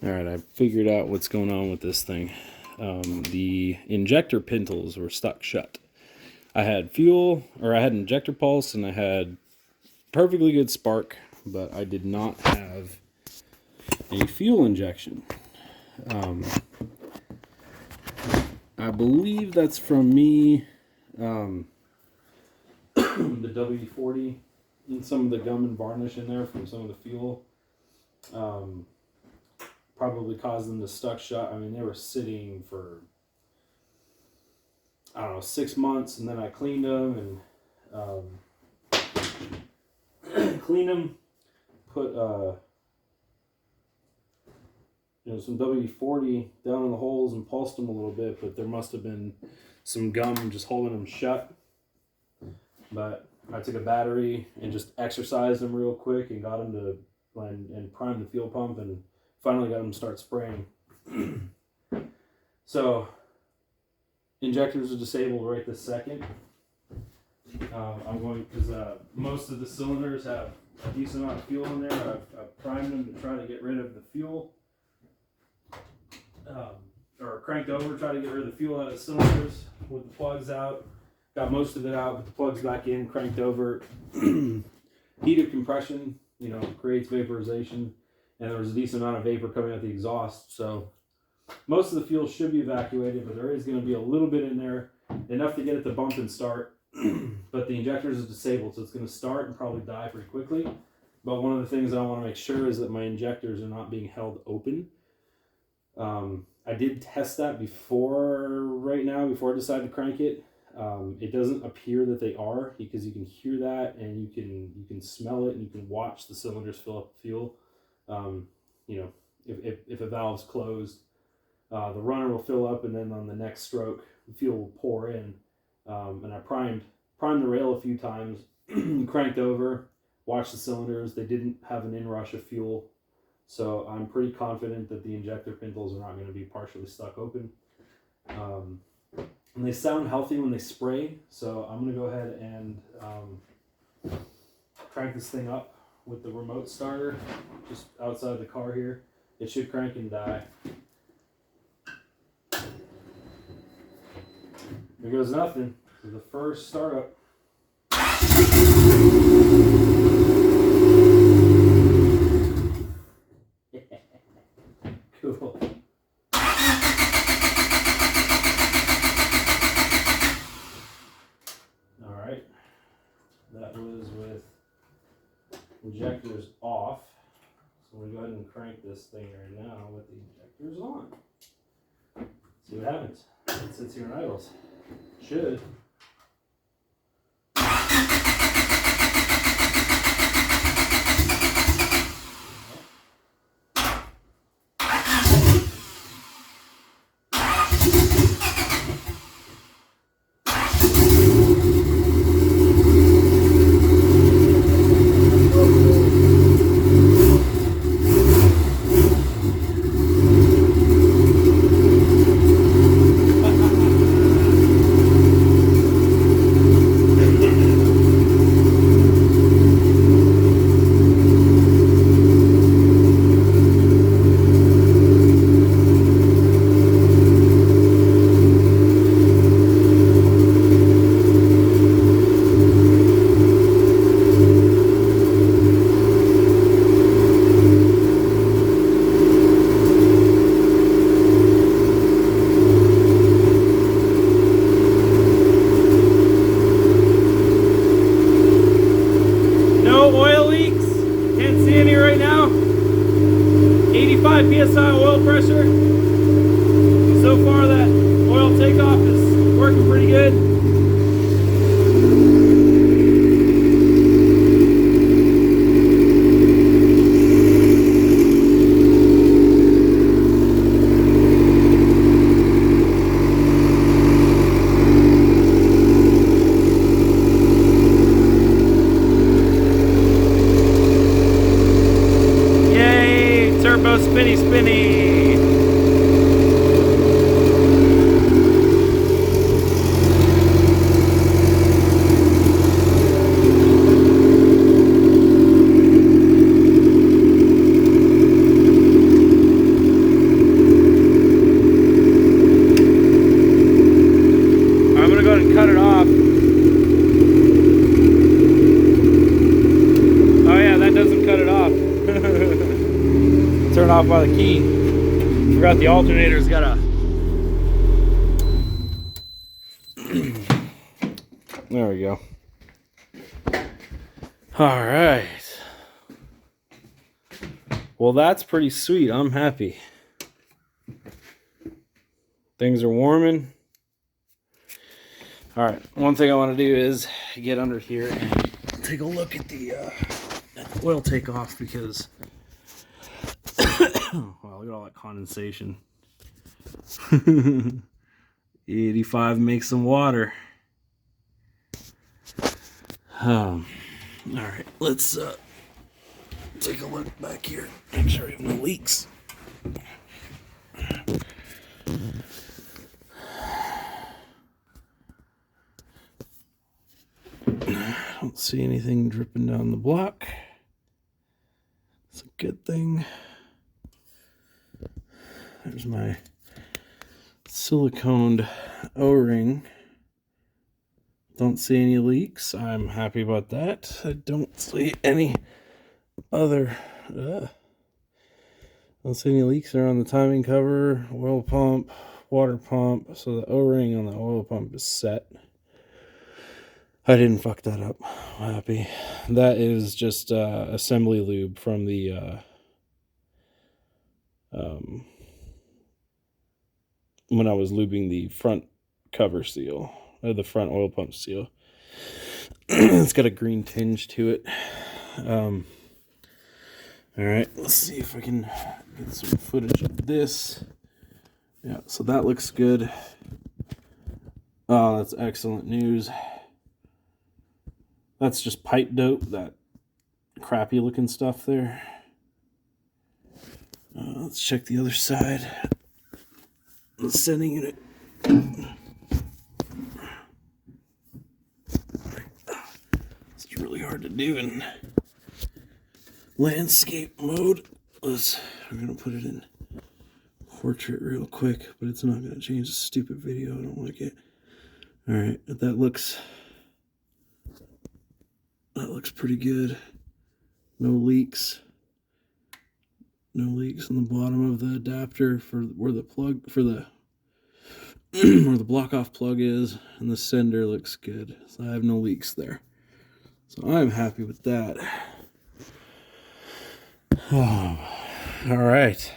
All right, I figured out what's going on with this thing. The injector pintles were stuck shut. I had fuel, or I had injector pulse, and I had perfectly good spark, but I did not have a fuel injection. I believe that's from me, the W40, and some of the gum and varnish in there from some of the fuel. Probably caused them to stuck shut. I mean, they were sitting for, I don't know, 6 months, and then I cleaned them and cleaned them, put some WD-40 down in the holes and pulsed them a little bit, but there must have been some gum just holding them shut. But I took a battery and just exercised them real quick and got them to and primed the fuel pump and finally got them to start spraying. So injectors are disabled right this second. I'm going, because most of the cylinders have a decent amount of fuel in there. I've primed them to try to get rid of the fuel, or cranked over, try to get rid of the fuel out of the cylinders with the plugs out. Got most of it out, but the plugs back in, cranked over. Heat of compression, creates vaporization, and there was a decent amount of vapor coming out the exhaust. So most of the fuel should be evacuated, but there is going to be a little bit in there, enough to get it to bump and start. But the injectors is disabled, so it's going to start and probably die pretty quickly. But one of the things I want to make sure is that my injectors are not being held open. I did test that before I decided to crank it. It doesn't appear that they are, because you can hear that and you can smell it and you can watch the cylinders fill up with fuel. If a valve's closed, the runner will fill up, and then on the next stroke, the fuel will pour in. And I primed the rail a few times, cranked over, watched the cylinders. They didn't have an inrush of fuel, so I'm pretty confident that the injector pintles are not going to be partially stuck open. And they sound healthy when they spray, so I'm going to go ahead and crank this thing up with the remote starter just outside the car here. It should crank and die. There goes nothing for the first startup. Cool. Alright. That was with injectors off. So we're going to go ahead and crank this thing right now with the injectors on. See what happens. It sits here and idles. Should. PSI oil pressure. So far that oil takeoff is working pretty good. Spinny. turn off by the key. Forgot the alternator's got a... There we go. All right. Well, that's pretty sweet. I'm happy. Things are warming. All right. One thing I want to do is get under here and take a look at the oil takeoff because, wow, look at all that condensation. 85 makes some water. All right. Let's take a look back here. Make sure we have no leaks. I don't see anything dripping down the block. It's a good thing. There's my siliconed O-ring. Don't see any leaks. I'm happy about that. I don't see any other... don't see any leaks around the timing cover, oil pump, water pump. So the O-ring on the oil pump is set. I didn't fuck that up. I'm happy. That is just assembly lube from the when I was lubing the front cover seal, or the front oil pump seal. It's got a green tinge to it. All right, let's see if I can get some footage of this. Yeah, so that looks good. Oh, that's excellent news. That's just pipe dope, that crappy looking stuff there. Let's check the other side. The sending unit. It's really hard to do in landscape mode. We're going to put it in portrait real quick, but it's not going to change the stupid video. I don't like it. Alright, that looks pretty good. No leaks. No leaks on the bottom of the adapter for where the plug for the where the block off plug is, and the sender looks good. So I have no leaks there. So I'm happy with that. Oh, all right.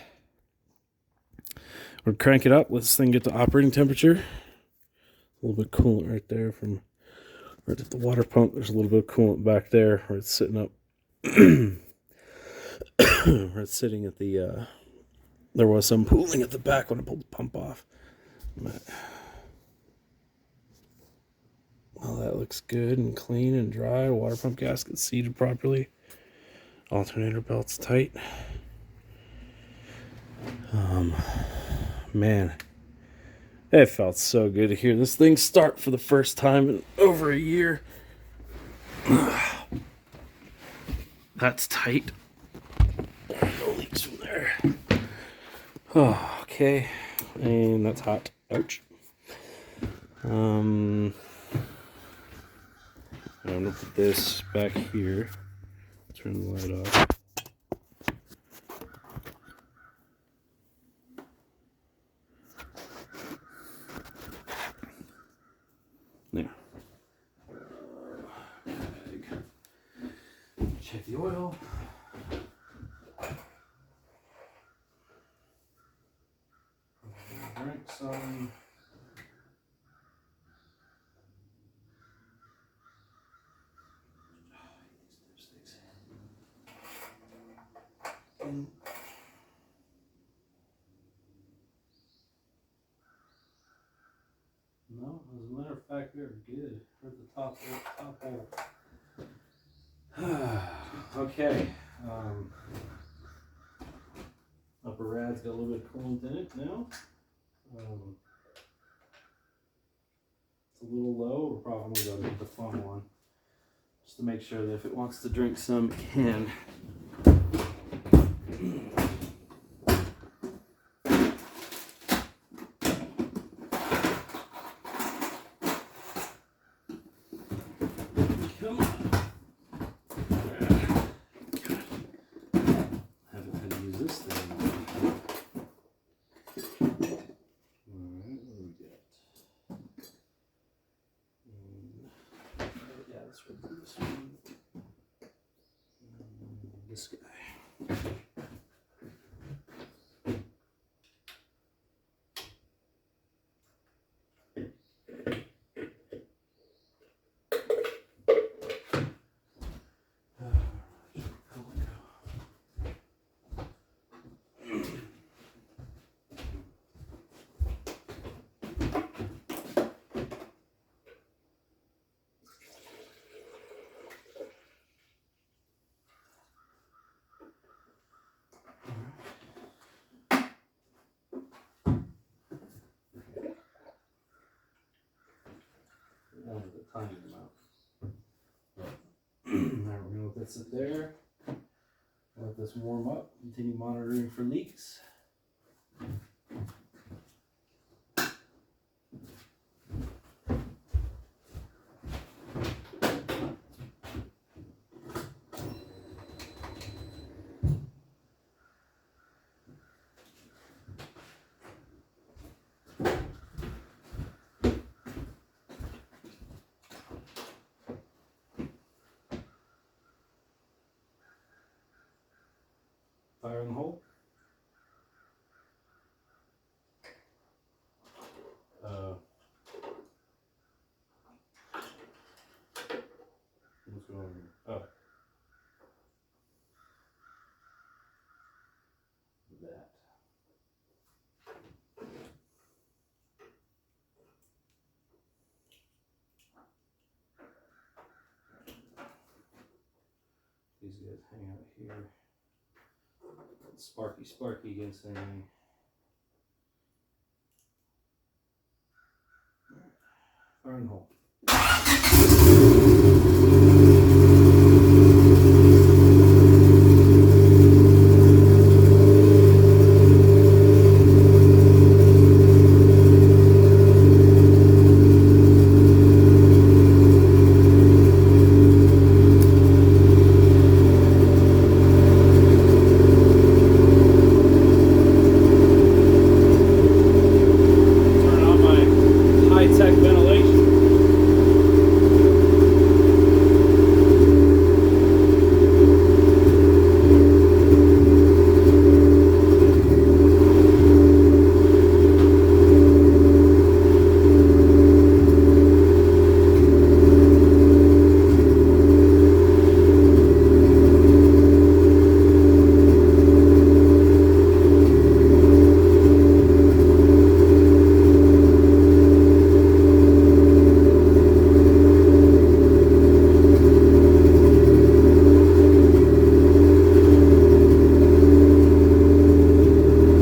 We'll crank it up. Let this thing get to operating temperature. A little bit coolant right there from right at the water pump. There's a little bit of coolant back there where it's sitting up. Where it's sitting at the there was some pooling at the back when I pulled the pump off. But, well, that looks good and clean and dry. Water pump gasket seated properly. Alternator belt's tight. Man, it felt so good to hear this thing start for the first time in over a year. That's tight. No leaks from there. Oh, okay, and that's hot. Ouch. I'm gonna put this back here. Turn the light off. There. Check the oil. Drink some. No, as a matter of fact, they're good. We're at the top hole. Okay. Upper rad's got a little bit of coolant in it now. It's a little low. We're probably going to get the funnel on just to make sure that if it wants to drink some, it can. Come on. Haven't had to use this this thing. Alright, what do we got? Yeah, let's run through this one. This guy. One of the tiny amount. Now we're going to let that sit there. Let this warm up. Continue monitoring for leaks. Fire in the hole. What's going on here? Oh. That. These guys hang out here. Sparky against anything. Fire in the hole.